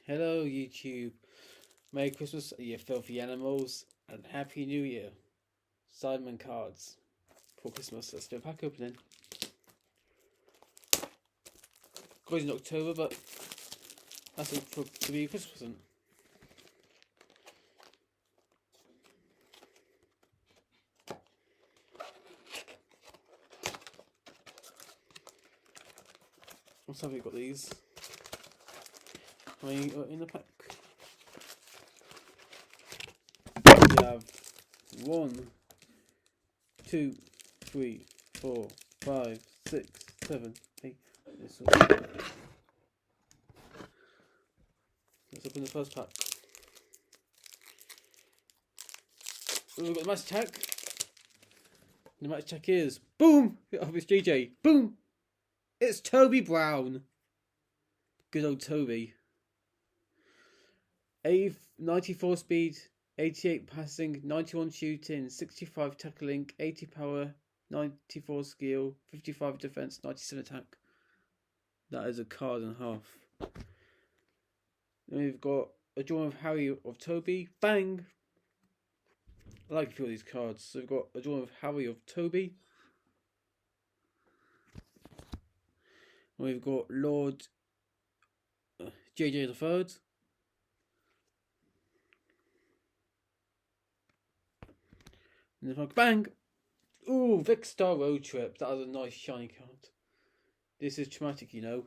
Hello YouTube. Merry Christmas, you filthy animals, and Happy New Year. Simon cards for Christmas. Let's do a pack opening. Goes in October, but that's it to be a Christmas present. Let's have we got these. How many are in the pack? We have 1, 2, 3, 4, 5, 6, 7, 8. This one. Let's open the first pack. Oh, we've got the match attack. The match attack is boom! Oh, it's JJ. Boom! It's Toby Brown. Good old Toby. 94 speed, 88 passing, 91 shooting, 65 tackling, 80 power, 94 skill, 55 defense, 97 attack. That is a card and a half. Then we've got a drawing of Harry of Toby. Bang! I like a few of these cards. So we've got a drawing of Harry of Toby. And we've got Lord JJ the Third. And if I bang! Ooh, Vic Star Road Trip. That was a nice shiny card. This is traumatic, you know.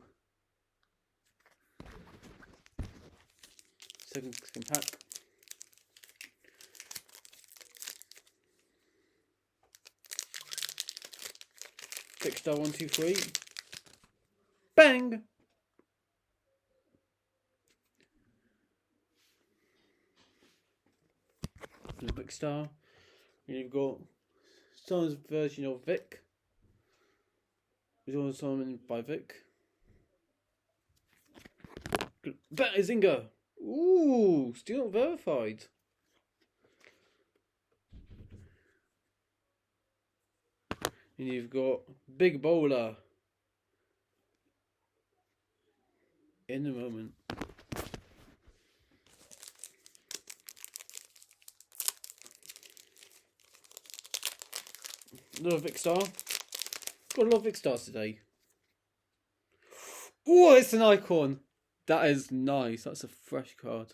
Second pack. Vic Star 1, 2, 3. Bang! The Vic Star. And you've got someone's version of Vic. There's also someone by Vic. That is Inga. Ooh, still not verified. And you've got Big Bowler. In a moment. Another Vic Star. Got a lot of Vic Stars today. Oh, it's an icon. That is nice. That's a fresh card.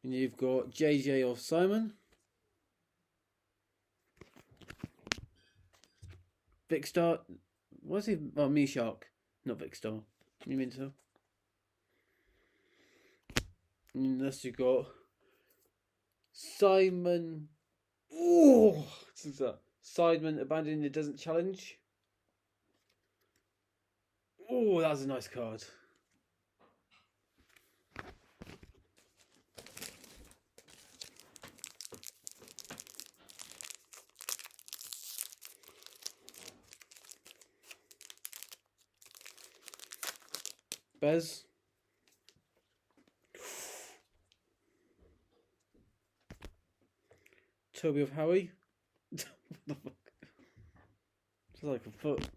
And you've got JJ of Simon. Vic Star. What's he? Oh, Me Shark. Not Vic Star. You mean so? And this you got Simon. Oh, what is that? Simon abandoning the desert challenge. Oh, that was a nice card. Bez. Toby of Howie. What the fuck? It's like a foot.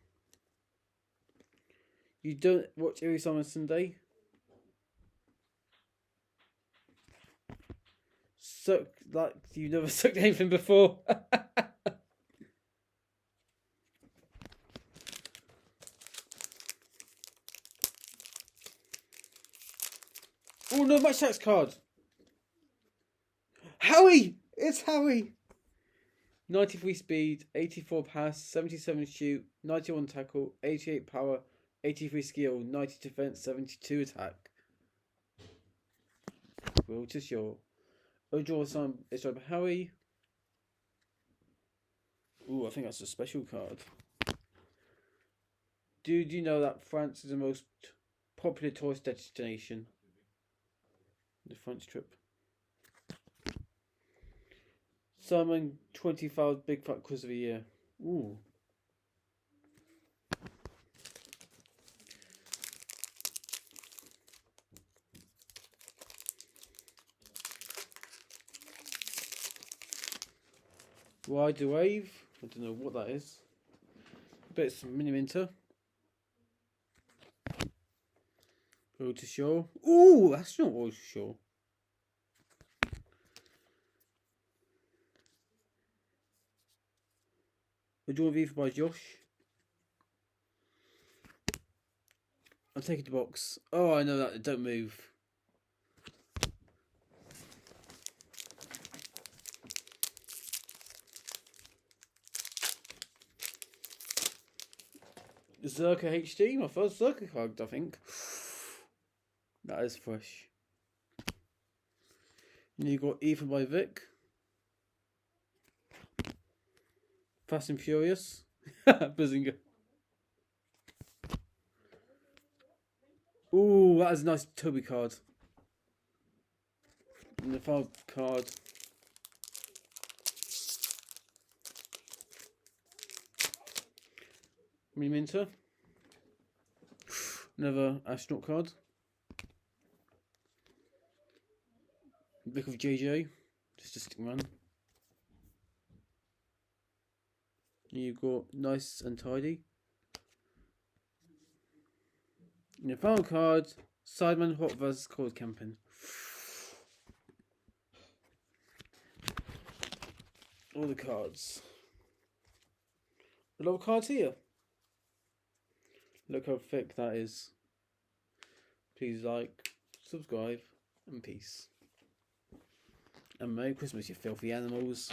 You don't watch every Summer Sunday? Suck like you never sucked anything before. Oh no, match tax card. Howie! It's Howie! 93 speed, 84 pass, 77 shoot, 91 tackle, 88 power, 83 skill, 90 defense, 72 attack. Will to show. Draw some. It's over Howie. Ooh, I think that's a special card. Did you know that France is the most popular tourist destination? The French trip. Simon 25 Big Fat Quiz of the Year. Ooh. Ride the Wave. I don't know what that is. I bet it's some Mini Minter. Road to Shore. Ooh, that's not Road to Shore. A draw review by Josh. I'm taking the box. Oh, I know that. Don't move. Zerka HD, my first Zerka card, I think. That is fresh. And you got Ethan by Vic. Fast and Furious. Bazinga. Ooh, that is a nice Toby card. And the final card. Minter. Another astronaut card. Book of JJ. Just a stick man. You've got Nice and Tidy. And the final card, Sideman Hot vs Cold Camping. All the cards. A lot of cards here. Look how thick that is. Please like, subscribe, and peace. And Merry Christmas, you filthy animals.